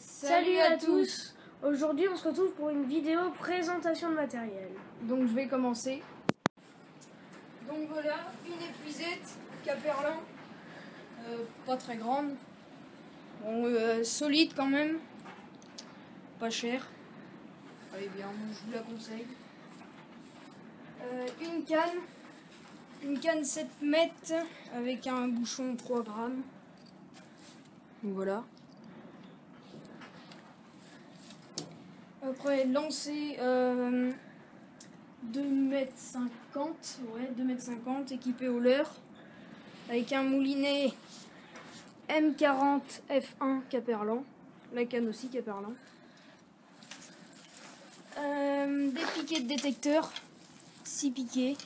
Salut à tous. Aujourd'hui on se retrouve pour une vidéo présentation de matériel. Donc je vais commencer. Donc voilà, une épuisette Caperlin, pas très grande, bon, solide quand même, pas cher, allez bien, je vous la conseille. Une canne 7 mètres avec un bouchon 3 grammes, donc voilà. Après lancer 2,50 m, ouais, 2,50 m, équipé au leurre, avec un moulinet M40 F1 Caperlin, la canne aussi Caperlin. Des piquets de détecteur, 6 piquets.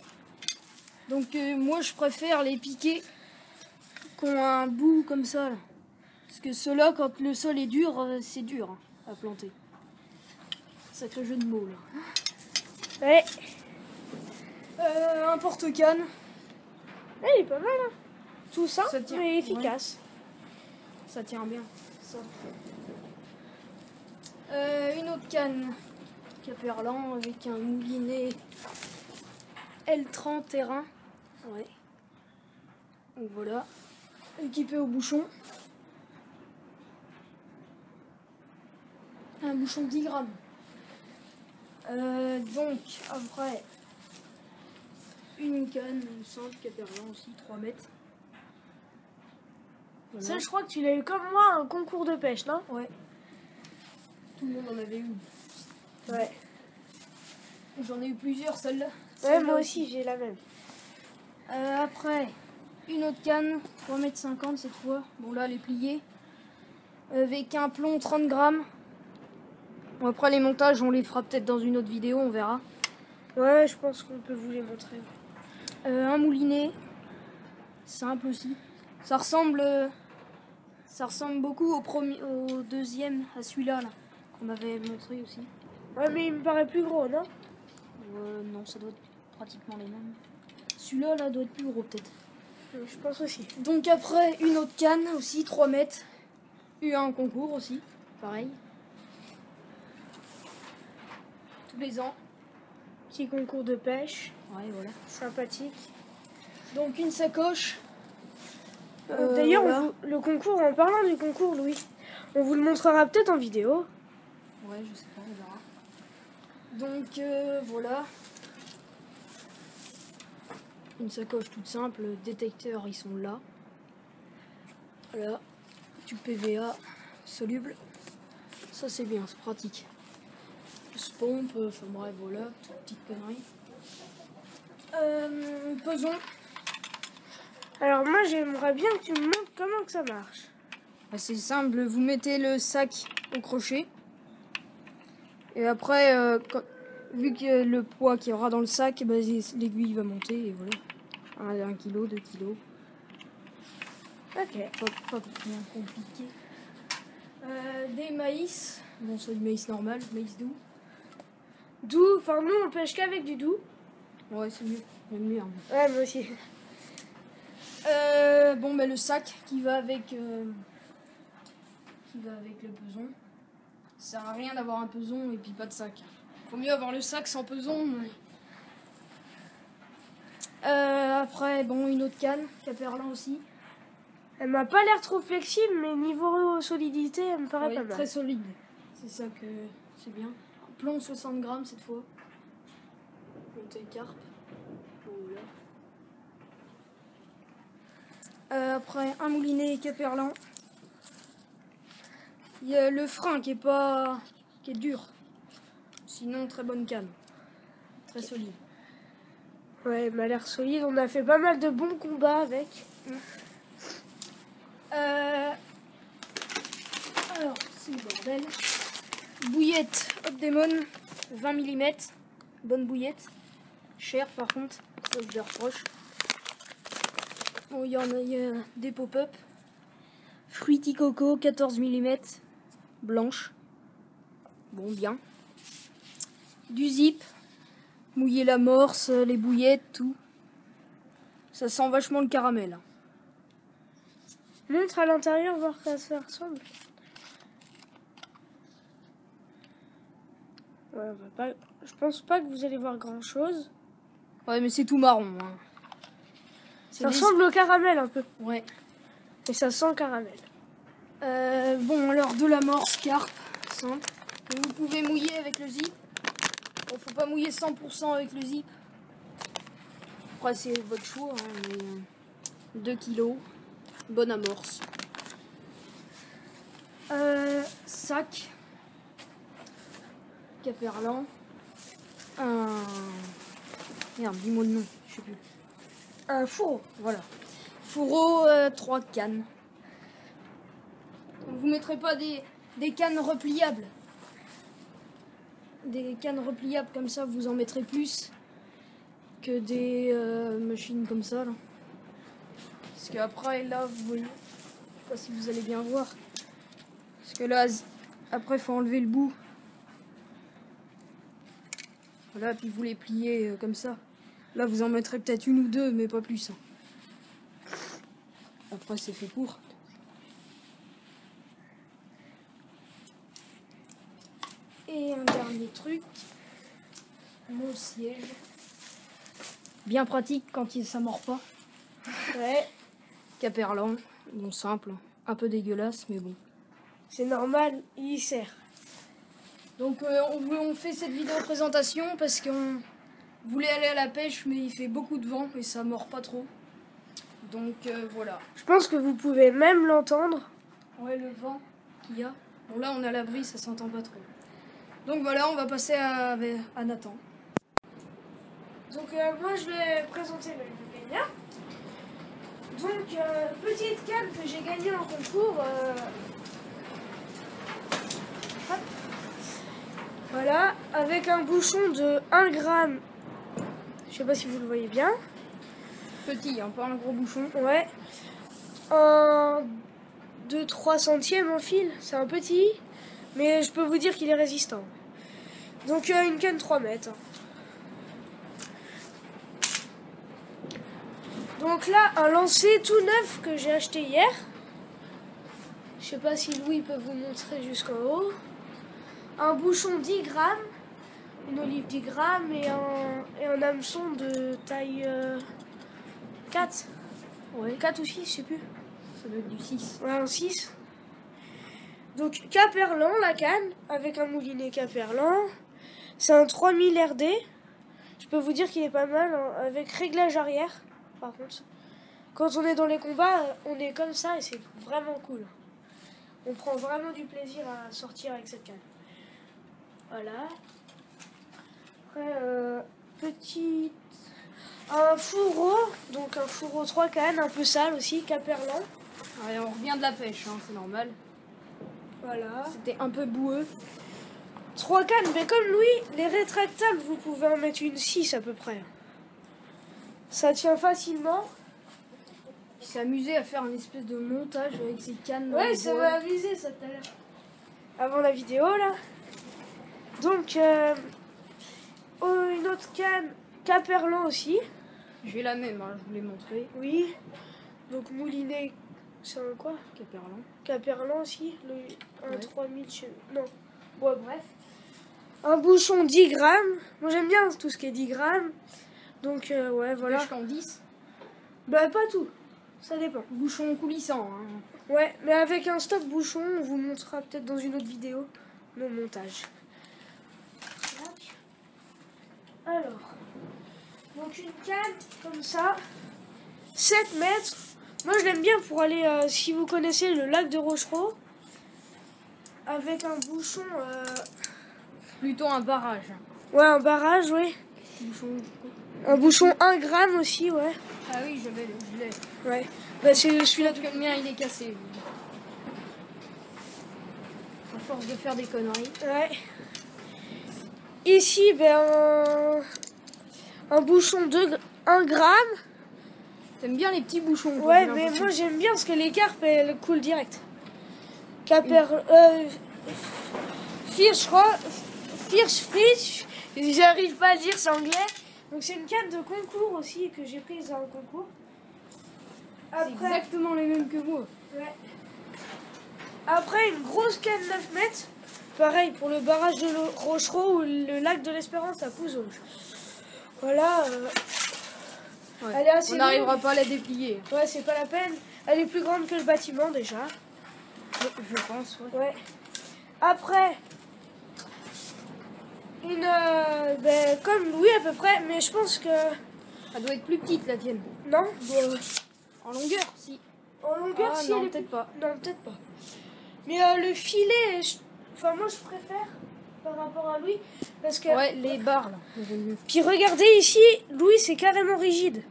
Donc moi je préfère les piquets qui ont un bout comme ça, là. Parce que ceux-là, quand le sol est dur, c'est dur hein, à planter. Sacré jeu de mots là. Ouais. Un porte-canne. Il est pas mal hein. Tout ça, tient, mais efficace. Ouais. Ça tient bien. Ça. Une autre canne Caperlin avec un moulinet L30 terrain. Ouais. Donc voilà. Équipé au bouchon. Un bouchon de 10 grammes. Donc après une canne simple Caperlin aussi 3 mètres. Voilà. Ça je crois que tu l'as eu comme moi un concours de pêche, non? Ouais. Tout le monde en avait une. Ouais. J'en ai eu plusieurs celle-là. Ouais, moi aussi j'ai la même. Après une autre canne 3,50 m cette fois. Bon là elle est pliée. Avec un plomb 30 grammes. Bon, après les montages on les fera peut-être dans une autre vidéo, on verra. Ouais, je pense qu'on peut vous les montrer. Un moulinet simple aussi. Ça ressemble beaucoup au deuxième, à celui-là là, qu'on avait montré aussi. Ouais, mais il me paraît plus gros, non? Non, ça doit être pratiquement les mêmes. Celui-là là doit être plus gros peut-être. Je pense aussi. Donc après une autre canne aussi 3 mètres. Eu un concours aussi, pareil. Tous les ans. Petit concours de pêche. Ouais, voilà. Sympathique. Donc une sacoche. D'ailleurs, voilà. le concours, en parlant du concours, Louis, on vous le montrera peut-être en vidéo. Ouais, je sais pas, on verra. Donc voilà. Une sacoche toute simple, détecteurs ils sont là. Voilà. Du PVA soluble. Ça c'est bien, c'est pratique. Se pompe, enfin bref, voilà, toute petite connerie. Pesons. Alors moi, j'aimerais bien que tu me montres comment que ça marche. C'est simple, vous mettez le sac au crochet. Et après, vu que le poids qu'il y aura dans le sac, bah, l'aiguille va monter et voilà. 1 kg, 2 kg. Ok. Pas bien compliqué. Des maïs. Bon, c'est du maïs normal, maïs doux. Doux, enfin nous on pêche qu'avec du doux. Ouais, c'est mieux. J'aime mieux. Hein. Ouais, moi aussi. Bon, bah, le sac qui va avec le peson. Ça sert à rien d'avoir un peson et puis pas de sac. Faut mieux avoir le sac sans peson. Mais... après, bon, une autre canne, Caperlin aussi. Elle m'a pas l'air trop flexible, mais niveau solidité, elle me paraît pas mal. Très solide. C'est ça que c'est bien. Un plomb 60 grammes cette fois. Montée carpe. Bon, voilà. Après, un moulinet Caperlin. Il y a le frein qui est dur. Sinon, très bonne canne. Très solide. Ouais, elle m'a l'air solide. On a fait pas mal de bons combats avec. Alors, c'est le bordel. Bouillette Opdemon, 20 mm. Bonne bouillette. Cher par contre, ça je le reproche. Bon, il y a des pop-up. Fruity Coco, 14 mm. Blanche. Bon, bien. Du zip. Mouiller l'amorce, les bouillettes, tout. Ça sent vachement le caramel. Montre à l'intérieur, voir à quoi ça ressemble. Ouais, je pense pas que vous allez voir grand chose. Ouais, mais c'est tout marron. Hein. Ça ressemble au caramel un peu. Ouais. Et ça sent le caramel. Bon, alors de l'amorce carpe, simple. Que vous pouvez mouiller avec le zip. Bon, faut pas mouiller 100% avec le zip. Après, c'est votre choix. Hein, mais 2 kilos. Bonne amorce. Sac. Caperlan. Merde, dis-moi le nom, je sais plus. Un fourreau. Voilà. Fourreau, 3 cannes. Vous mettrez pas des cannes repliables. Des cannes repliables comme ça, vous en mettrez plus que des machines comme ça. Là. Parce qu'après, là, vous voyez, je sais pas si vous allez bien voir. Parce que là, après, il faut enlever le bout. Voilà, puis vous les pliez comme ça. Là, vous en mettrez peut-être une ou deux, mais pas plus. Hein. Après, c'est fait pour. Et un dernier truc, mon siège. Bien pratique quand ça mord pas. Ouais. Caperlan, bon simple, un peu dégueulasse, mais bon. C'est normal, il sert. Donc on fait cette vidéo présentation parce qu'on voulait aller à la pêche, mais il fait beaucoup de vent et ça mord pas trop. Donc voilà. Je pense que vous pouvez même l'entendre. Ouais, le vent qu'il y a. Bon là on est à l'abri, ça s'entend pas trop. Donc voilà, on va passer à Nathan. Donc moi je vais présenter le gagnant. Donc petite canne que j'ai gagnée en concours. Hop. Voilà, avec un bouchon de 1 gramme. Je sais pas si vous le voyez bien. Petit, hein, pas un gros bouchon. Ouais. Un 2-3 centièmes en fil, c'est un petit, mais je peux vous dire qu'il est résistant. Donc une canne 3 mètres. Donc là, un lancer tout neuf que j'ai acheté hier. Je sais pas si Louis peut vous montrer jusqu'en haut. Un bouchon 10 grammes, une olive 10 grammes et un hameçon de taille 4. Ouais. 4 ou 6, je sais plus. Ça doit être du 6. Ouais, un 6. Donc Caperlan, la canne, avec un moulinet Caperlan. C'est un 3000 RD. Je peux vous dire qu'il est pas mal, hein, avec réglage arrière, par contre. Quand on est dans les combats, on est comme ça et c'est vraiment cool. On prend vraiment du plaisir à sortir avec cette canne. Voilà. Après, un fourreau, donc un fourreau 3 cannes, un peu sale aussi, Caperlan. Ouais, on revient de la pêche, hein, c'est normal. Voilà. C'était un peu boueux. 3 cannes, mais comme Louis, les rétractables, vous pouvez en mettre une 6 à peu près. Ça tient facilement. Il s'est amusé à faire un espèce de montage avec ses cannes. Ouais, ça m'a amusé ça tout à l'heure. Avant la vidéo là. Donc, une autre canne, Caperlan aussi. J'ai la même, hein, je vous l'ai montré. Oui. Donc moulinet, c'est un quoi? Caperlan. Caperlan aussi. Un Ouais. 3000, non. Ouais, bref. Un bouchon 10 grammes. Moi j'aime bien tout ce qui est 10 grammes. Donc, ouais, voilà. Jusqu'en 10. Bah, pas tout. Ça dépend. Bouchon coulissant. Hein. Ouais, mais avec un stop bouchon, on vous montrera peut-être dans une autre vidéo le montage. Alors, donc une canne comme ça, 7 mètres. Moi je l'aime bien pour aller, si vous connaissez le lac de Rochereau, avec un bouchon. Plutôt un barrage. Ouais, un barrage, oui. Bouchon. Un bouchon 1 gramme aussi, ouais. Ah oui, je l'ai. Ouais. Bah, c'est celui-là. Parce que le mien il est cassé. À force de faire des conneries. Ouais. Ici, ben, un bouchon de 1 gramme. T'aimes bien les petits bouchons? Ouais, mais moi j'aime bien parce que les carpes elles coulent direct. Fish, je crois. Fish, j'arrive pas à le dire, c'est anglais. Donc c'est une canne de concours aussi que j'ai prise en concours. C'est exactement les mêmes que moi. Ouais. Après une grosse canne 9 mètres pareil pour le barrage de Rochereau ou le lac de l'Espérance à Pouzauges. Voilà. Ouais. Elle est assez On longue. n'arrivera pas à la déplier. Ouais, c'est pas la peine. Elle est plus grande que le bâtiment déjà. Je pense, ouais. Ouais. Après, comme Louis à peu près, mais je pense que... Elle doit être plus petite, la tienne. Non, En longueur, si. en longueur, Ah si non, elle est peut-être pas. Non, peut-être pas. Mais le filet, enfin moi je préfère par rapport à Louis, parce que... Ouais, les barres, là. Puis regardez ici, Louis c'est carrément rigide.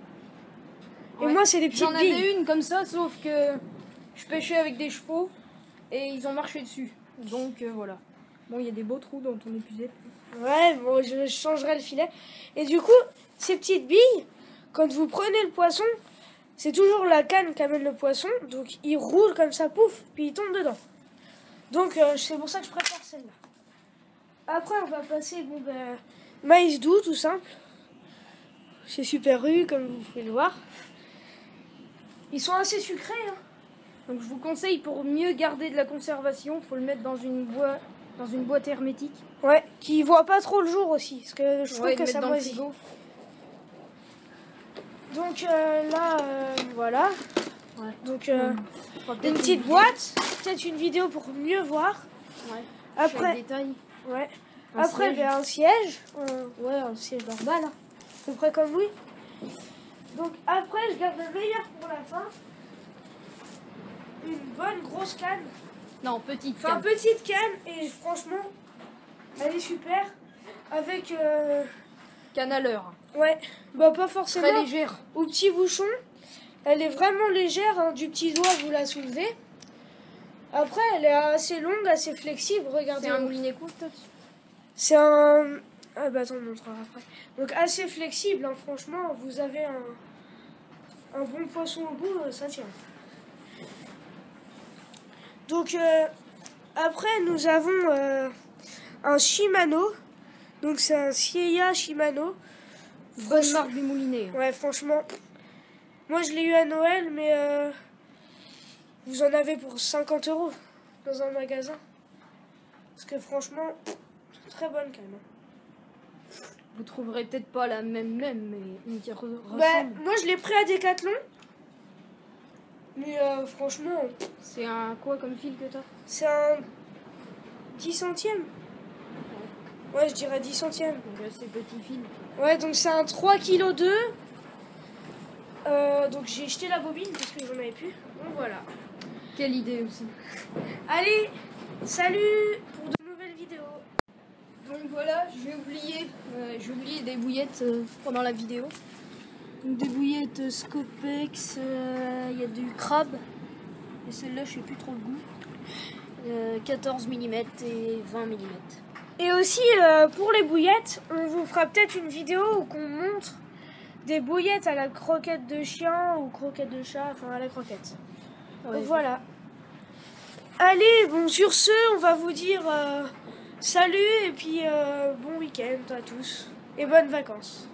Et Ouais. moi c'est des petites J'en billes. avais une comme ça, sauf que je pêchais avec des chevaux et ils ont marché dessus. Donc voilà. Bon, il y a des beaux trous dans ton épuisette. Ouais, bon, je changerai le filet. Et du coup, ces petites billes, quand vous prenez le poisson, c'est toujours la canne qui amène le poisson. Donc il roule comme ça, pouf, puis il tombe dedans. Donc c'est pour ça que je préfère celle-là. Après, on va passer, maïs doux, tout simple. C'est Super U, comme vous pouvez le voir. Ils sont assez sucrés, hein. Donc je vous conseille, pour mieux garder de la conservation, faut le mettre dans une boîte hermétique. Ouais, qui voit pas trop le jour aussi, parce que je trouve Ouais, que le ça mettre dans le moisit. frigo. Donc là, voilà. Ouais. Donc On fera peut-être une petite vidéo. boîte, peut-être une vidéo pour mieux voir. Ouais. Après, Chaque détail. ouais. Un Après, siège. un siège. Ouais, un siège normal, hein. À peu près comme lui. Donc après, je garde le meilleur pour la fin. Une bonne grosse canne. Non, petite. Enfin, canne. petite canne, et franchement, elle est super. Avec, Canne à l'heure. ouais, bah pas forcément. Très légère. Au petit bouchon. Elle est vraiment légère, hein, du petit doigt, vous la soulevez. Après, elle est assez longue, assez flexible, regardez. C'est un moulinet court, toi. C'est un... Ah bah attends, on montrera après. Donc assez flexible, hein, franchement, vous avez un bon poisson au bout, ça tient. Donc après, nous avons un Shimano. Donc c'est un Sieya Shimano. Bonne marque du moulinet. Ouais, franchement, moi je l'ai eu à Noël, mais vous en avez pour 50 € dans un magasin. Parce que franchement, c'est très bonne quand même. Vous trouverez peut-être pas la même, mais une qui ressemble. Moi je l'ai pris à Decathlon. Mais franchement, C'est un quoi comme fil que t'as? c'est un 10 centièmes. Ouais, je dirais 10 centièmes. Donc c'est petit fil. Ouais, donc c'est un 3 kg 2. Donc j'ai jeté la bobine parce que j'en avais plus. Donc voilà. Quelle idée aussi. Allez, salut pour de nouvelles vidéos. Donc voilà, j'ai oublié des bouillettes pendant la vidéo. Donc des bouillettes Scopex, il y a du crabe. Et celle-là, je sais plus trop le goût. 14 mm et 20 mm. Et aussi pour les bouillettes, on vous fera peut-être une vidéo où on montre des bouillettes à la croquette de chien ou croquette de chat, enfin à la croquette. Ouais, Donc voilà. Allez, bon sur ce, on va vous dire salut et puis bon week-end à tous et bonnes vacances.